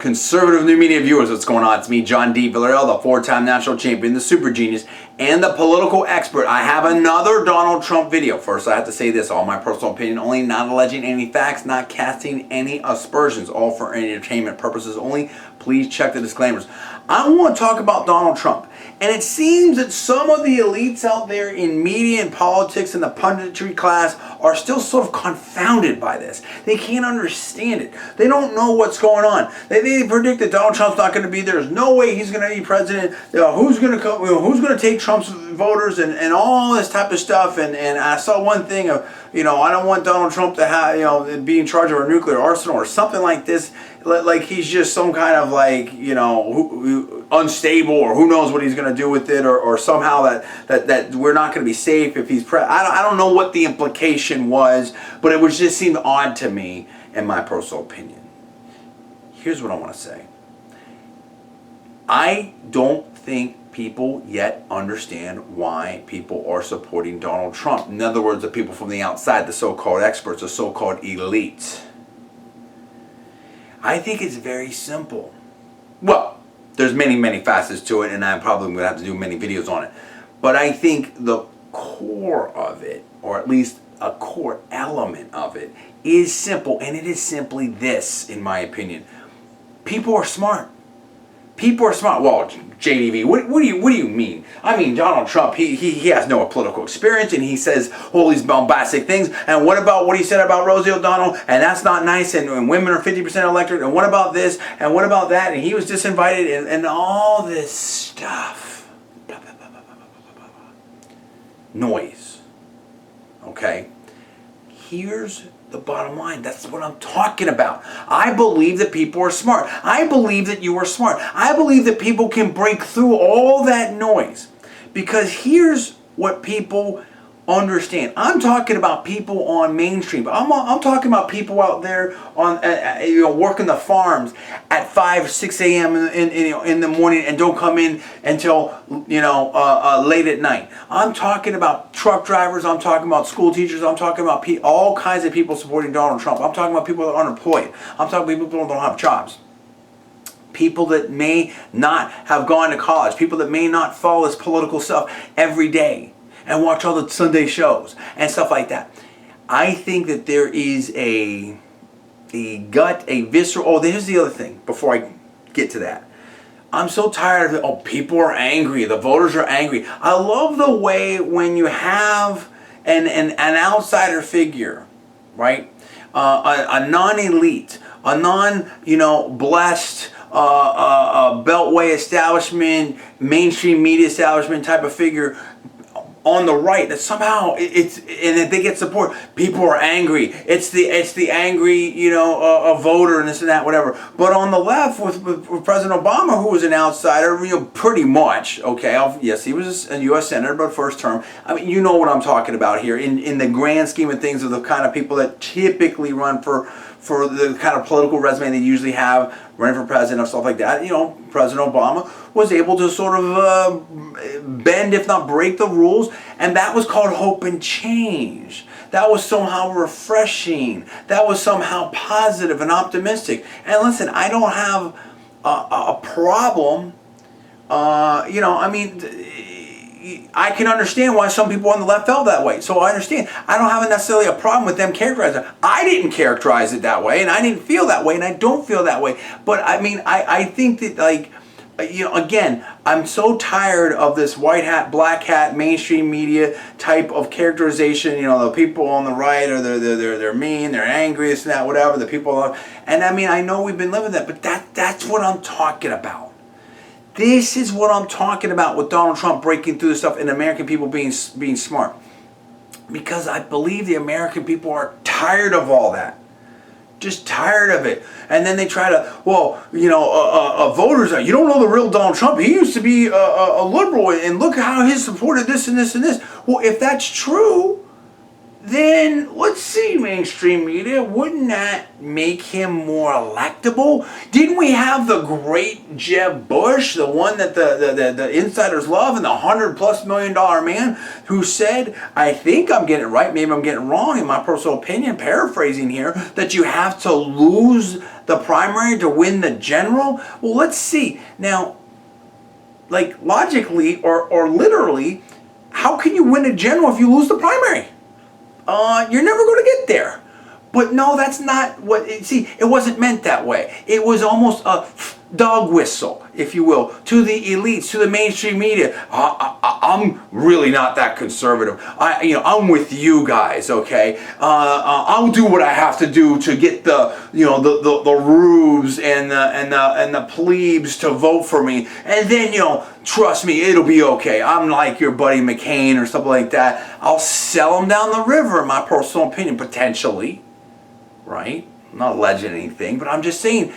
Conservative New Media viewers, what's going on? It's me, John D. Villarreal, the four-time national champion, the super genius, and the political expert. I have another Donald Trump video. First, I have to say this, all my personal opinion only, not alleging any facts, not casting any aspersions, all for entertainment purposes only. Please check the disclaimers. I want to talk about Donald Trump. And it seems that some of the elites out there in media and politics and the punditry class are still sort of confounded by this. They can't understand it. They don't know what's going on. They predict that Donald Trump's not going to be there. There's no way he's going to be president. Who's going to come? Who's going to take Trump's voters and all this type of stuff. And I saw one thing of, I don't want Donald Trump to have, be in charge of a nuclear arsenal or something like this. Like he's just some kind of unstable, or who knows what he's going to do with it, or somehow that we're not going to be safe if he's I don't know what the implication was, but it was just seemed odd to me in my personal opinion. Here's what I want to say. I don't think people yet understand why people are supporting Donald Trump. In other words, the people from the outside, the so-called experts, the so-called elites. I think it's very simple. Well, there's many facets to it, and I probably would have to do many videos on it. But I think the core of it, or at least a core element of it, is simple. And it is simply this, in my opinion. People are smart. People are smart. Well, JDV, what do you mean? I mean, Donald Trump, he has no political experience, and he says all these bombastic things. And what about what he said about Rosie O'Donnell? And that's not nice, and women are 50% electorate. And what about this? And what about that? And he was disinvited, and all this stuff. Blah, blah, blah, blah, blah, blah, blah, blah. Noise. Okay? Here's the bottom line. That's what I'm talking about. I believe that people are smart. I believe that you are smart. I believe that people can break through all that noise. Because here's what people understand. I'm talking about people on mainstream. I'm talking about people out there on working the farms at 5, 6 a.m. in the morning and don't come in until late at night. I'm talking about truck drivers. I'm talking about school teachers. I'm talking about all kinds of people supporting Donald Trump. I'm talking about people that are unemployed. I'm talking about people that don't have jobs. People that may not have gone to college. People that may not follow this political stuff every day and watch all the Sunday shows and stuff like that. I think that there is a visceral... Oh, here's the other thing before I get to that. I'm so tired of it. Oh, people are angry. The voters are angry. I love the way when you have an outsider figure, right? A non-elite, a non-blessed beltway establishment, mainstream media establishment type of figure on the right, that somehow and that they get support. People are angry. It's the angry a voter and this and that, whatever. But on the left with President Obama, who was an outsider, pretty much. Okay, yes, he was a U.S. senator, but first term. I mean, you know what I'm talking about here. In the grand scheme of things, of the kind of people that typically run for the kind of political resume they usually have, running for president and stuff like that. President Obama was able to sort of bend, if not break, the rules, and that was called hope and change. That was somehow refreshing. That was somehow positive and optimistic. And listen, I don't have a problem. I can understand why some people on the left felt that way. So I understand. I don't have necessarily a problem with them characterizing it. I didn't characterize it that way, and I didn't feel that way, and I don't feel that way. But I mean, I think that, again, I'm so tired of this white hat, black hat, mainstream media type of characterization. The people on the right are they're mean, they're angry, this and that, whatever. The people, and I mean, I know we've been living that, but that's what I'm talking about. This is what I'm talking about with Donald Trump breaking through the stuff and American people being smart. Because I believe the American people are tired of all that. Just tired of it. And then they try to, voters, you don't know the real Donald Trump. He used to be a liberal, and look how he supported this and this and this. Well, if that's true, then let's see, mainstream media, wouldn't that make him more electable? Didn't we have the great Jeb Bush, the one that the insiders love, and the $100+ million man who said, I think I'm getting it right, maybe I'm getting it wrong in my personal opinion, paraphrasing here, that you have to lose the primary to win the general? Well, let's see. Now, like logically or literally, how can you win a general if you lose the primary? You're never going to get there. But no, that's not what, see, it wasn't meant that way. It was almost a dog whistle, if you will, to the elites, to the mainstream media. I'm really not that conservative. I'm with you guys, okay? I'll do what I have to do to get the rubes and the plebes to vote for me, and then trust me, it'll be okay. I'm like your buddy McCain or something like that. I'll sell them down the river, in my personal opinion, potentially. Right? I'm not alleging anything, but I'm just saying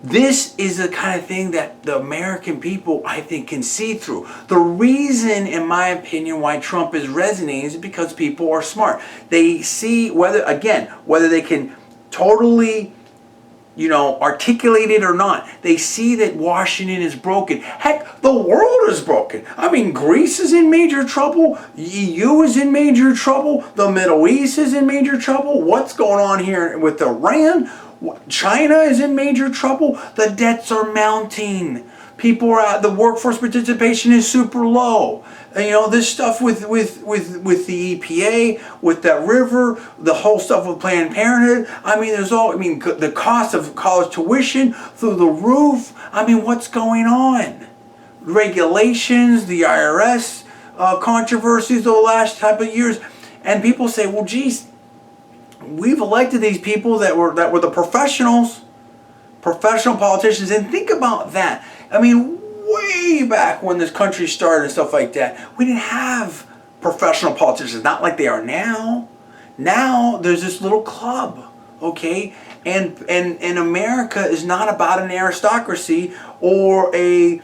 this is the kind of thing that the American people, I think, can see through. The reason, in my opinion, why Trump is resonating is because people are smart. They see whether they can totally articulate it or not. They see that Washington is broken. Heck, the world is broken. I mean, Greece is in major trouble. EU is in major trouble. The Middle East is in major trouble. What's going on here with Iran? China is in major trouble. The debts are mounting. People are out. The workforce participation is super low. And, this stuff with the EPA, with that river, the whole stuff with Planned Parenthood. The cost of college tuition through the roof. What's going on? Regulations, the IRS controversies the last type of years, and people say, well, geez, we've elected these people that were the professional politicians, and think about that. Way back when this country started and stuff like that, we didn't have professional politicians, not like they are now. Now there's this little club, okay? And America is not about an aristocracy or a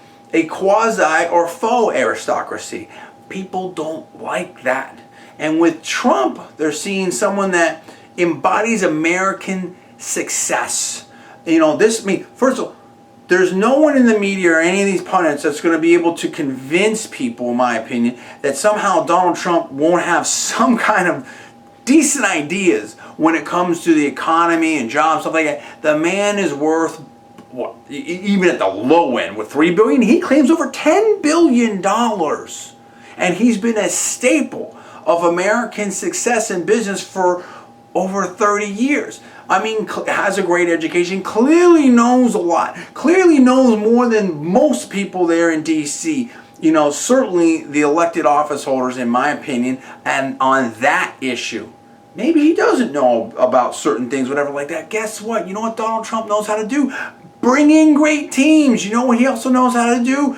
quasi or faux aristocracy. People don't like that. And with Trump, they're seeing someone that embodies American success. First of all, there's no one in the media or any of these pundits that's going to be able to convince people, in my opinion, that somehow Donald Trump won't have some kind of decent ideas when it comes to the economy and jobs, stuff like that. The man is worth, even at the low end, with $3 billion, he claims over $10 billion. And he's been a staple of American success in business for over 30 years. Has a great education, clearly knows a lot, clearly knows more than most people there in D.C. Certainly the elected office holders, in my opinion, and on that issue. Maybe he doesn't know about certain things, whatever like that. Guess what? You know what Donald Trump knows how to do? Bring in great teams. You know what he also knows how to do?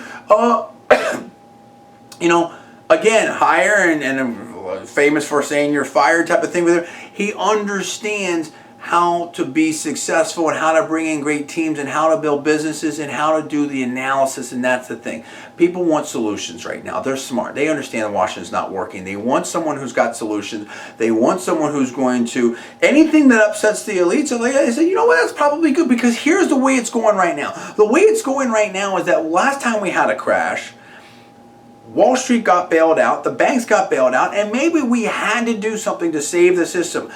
Again, hire and famous for saying you're fired type of thing with him. He understands how to be successful and how to bring in great teams and how to build businesses and how to do the analysis, and that's the thing. People want solutions right now. They're smart. They understand that Washington's not working. They want someone who's got solutions. They want someone who's going to, anything that upsets the elites, they say, you know what, that's probably good, because here's the way it's going right now. The way it's going right now is that last time we had a crash, Wall Street got bailed out, the banks got bailed out, and maybe we had to do something to save the system.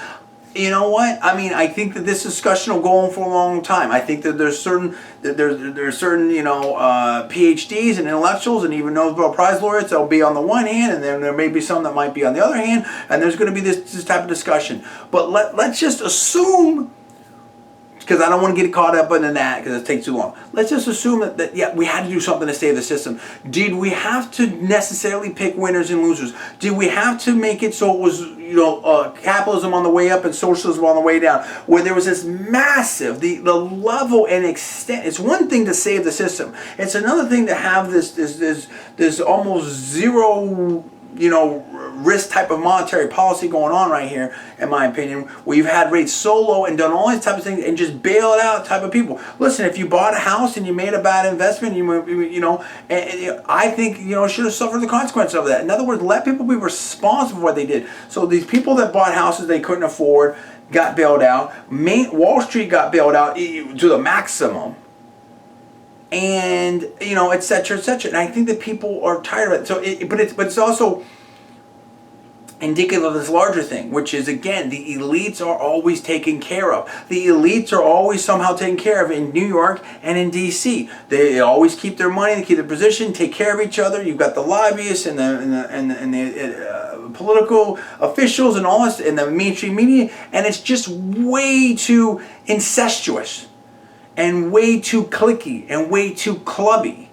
You know what? I think that this discussion will go on for a long time. I think that there's certain PhDs and intellectuals and even Nobel Prize laureates that will be on the one hand, and then there may be some that might be on the other hand, and there's going to be this type of discussion. But let's just assume, because I don't want to get caught up in that because it takes too long. Let's just assume that we had to do something to save the system. Did we have to necessarily pick winners and losers? Did we have to make it so it was capitalism on the way up and socialism on the way down, where there was this massive, the level and extent? It's one thing to save the system. It's another thing to have this almost zero risk type of monetary policy going on right here, in my opinion, where you've had rates so low and done all these type of things and just bailed out type of people. Listen, if you bought a house and you made a bad investment, I think should have suffered the consequences of that. In other words, let people be responsible for what they did. So these people that bought houses they couldn't afford got bailed out. Wall Street got bailed out to the maximum. And et cetera, et cetera. And I think that people are tired of it. So, but it's also indicative of this larger thing, which is, again, the elites are always taken care of. The elites are always somehow taken care of in New York and in D.C. They always keep their money, they keep their position, take care of each other. You've got the lobbyists and the political officials and all this, and the mainstream media, and it's just way too incestuous and way too cliquey and way too clubby.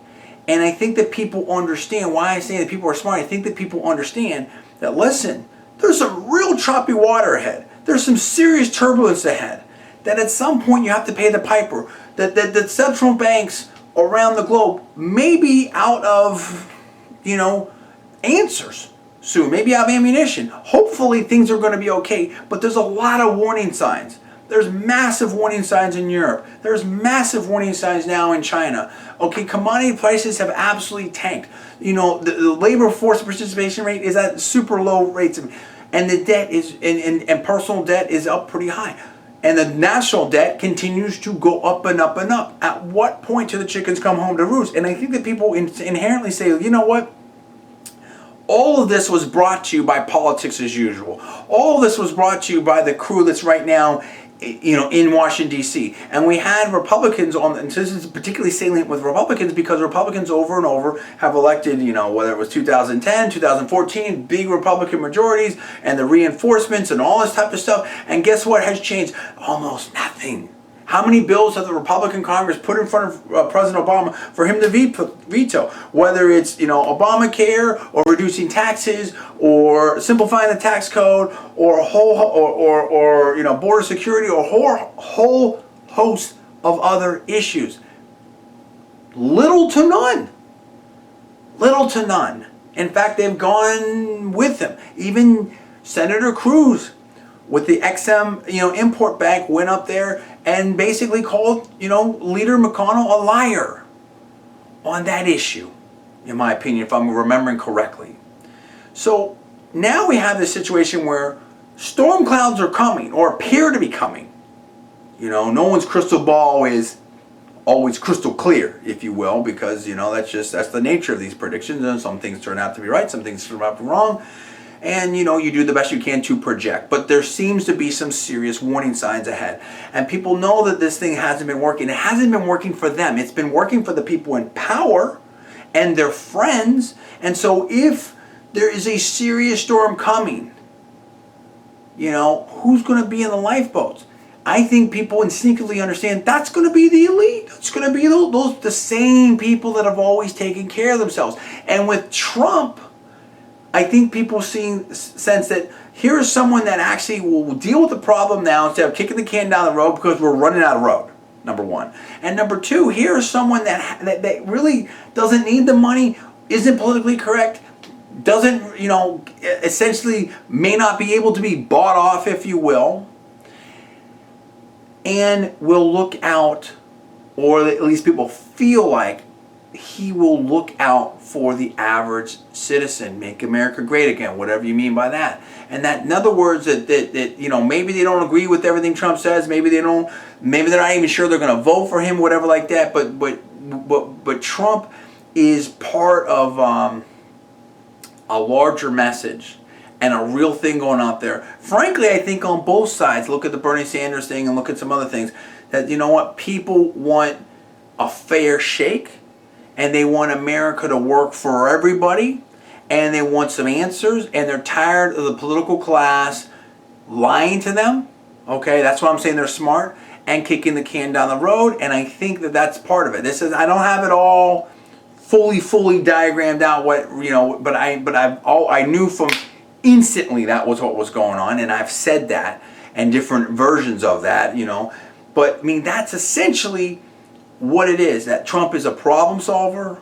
And I think that people understand why I say that people are smart. I think that people understand that, listen, there's some real choppy water ahead. There's some serious turbulence ahead. That at some point you have to pay the piper. That central banks around the globe may be out of, answers soon. Maybe out of ammunition. Hopefully things are going to be okay. But there's a lot of warning signs. There's massive warning signs in Europe. There's massive warning signs now in China. Okay, commodity prices have absolutely tanked. The labor force participation rate is at super low rates. And the debt is, and personal debt is up pretty high. And the national debt continues to go up and up and up. At what point do the chickens come home to roost? And I think that people inherently say, you know what? All of this was brought to you by politics as usual. All of this was brought to you by the crew that's right now in Washington, D.C. And we had Republicans on, and this is particularly salient with Republicans because Republicans over and over have elected, whether it was 2010, 2014, big Republican majorities and the reinforcements and all this type of stuff. And guess what has changed? Almost nothing. How many bills have the Republican Congress put in front of President Obama for him to veto? Whether it's Obamacare or reducing taxes or simplifying the tax code or border security or whole host of other issues. Little to none. Little to none. In fact, they've gone with them. Even Senator Cruz with the XM, import bank went up there and basically called, Leader McConnell a liar on that issue, in my opinion, if I'm remembering correctly. So now we have this situation where storm clouds are coming or appear to be coming. No one's crystal ball is always crystal clear, if you will, because, that's the nature of these predictions. And some things turn out to be right, some things turn out to be wrong. And you do the best you can to project. But there seems to be some serious warning signs ahead. And people know that this thing hasn't been working. It hasn't been working for them. It's been working for the people in power and their friends. And so if there is a serious storm coming, who's going to be in the lifeboats? I think people instinctively understand that's going to be the elite. It's going to be the same people that have always taken care of themselves. And with Trump, I think people sense that here is someone that actually will deal with the problem now instead of kicking the can down the road because we're running out of road, number one. And number two, here is someone that really doesn't need the money, isn't politically correct, doesn't, essentially may not be able to be bought off, if you will, and will look out, or at least people feel like he will look out for the average citizen, make America great again, whatever you mean by that. And that, in other words, that maybe they don't agree with everything Trump says, maybe they're not even sure they're going to vote for him, whatever like that. But Trump is part of a larger message and a real thing going out there. Frankly, I think on both sides, look at the Bernie Sanders thing and look at some other things, that people want a fair shake. And they want America to work for everybody, and they want some answers, and they're tired of the political class lying to them. Okay, that's why I'm saying they're smart and kicking the can down the road. And I think that that's part of it. I don't have it all fully diagrammed out. But I knew from instantly that was what was going on, and I've said that and different versions of that. But that's essentially what it is, that Trump is a problem solver,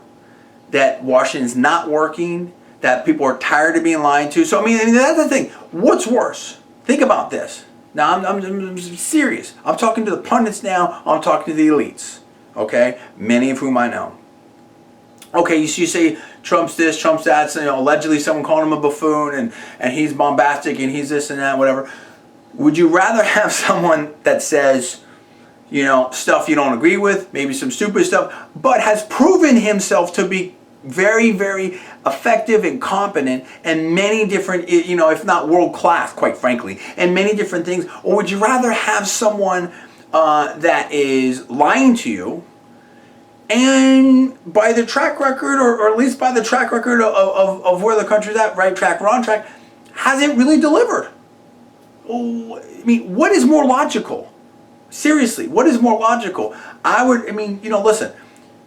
that Washington's not working, that people are tired of being lied to. So, I mean, that's the thing. What's worse? Think about this. Now, I'm serious. I'm talking to the pundits now. I'm talking to the elites. Okay? Many of whom I know. Okay, you say Trump's this, Trump's that. So, allegedly someone called him a buffoon and he's bombastic and he's this and that, whatever. Would you rather have someone that says, stuff you don't agree with, maybe some stupid stuff, but has proven himself to be very, very effective and competent and many different, if not world class, quite frankly, and many different things? Or would you rather have someone that is lying to you, and by the track record, or at least by the track record of where the country's at, right track, wrong track, hasn't really delivered? I mean, what is more logical? Seriously, what is more logical? Listen,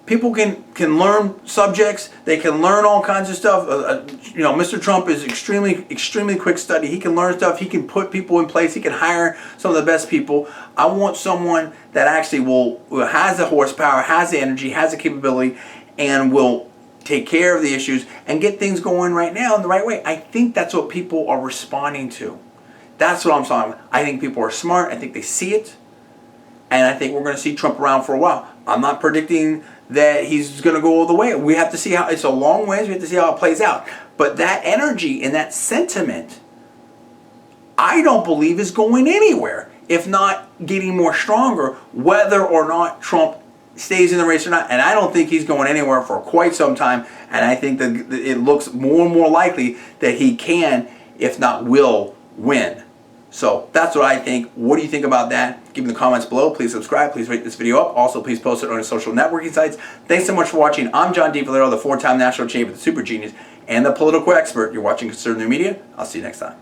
people can learn subjects. They can learn all kinds of stuff. Mr. Trump is extremely quick study. He can learn stuff. He can put people in place. He can hire some of the best people. I want someone that actually has the horsepower, has the energy, has the capability, and will take care of the issues and get things going right now in the right way. I think that's what people are responding to. That's what I'm saying. I think people are smart. I think they see it. And I think we're going to see Trump around for a while. I'm not predicting that he's going to go all the way. We have to see how, it's a long ways. We have to see how it plays out. But that energy and that sentiment, I don't believe is going anywhere, if not getting more stronger, whether or not Trump stays in the race or not. And I don't think he's going anywhere for quite some time. And I think that it looks more and more likely that he can, if not will, win. So that's what I think. What do you think about that? Give me the comments below. Please subscribe. Please rate this video up. Also, please post it on your social networking sites. Thanks so much for watching. I'm John D. Villarreal, the 4-time national champion, the super genius, and the political expert. You're watching Conservative New Media. I'll see you next time.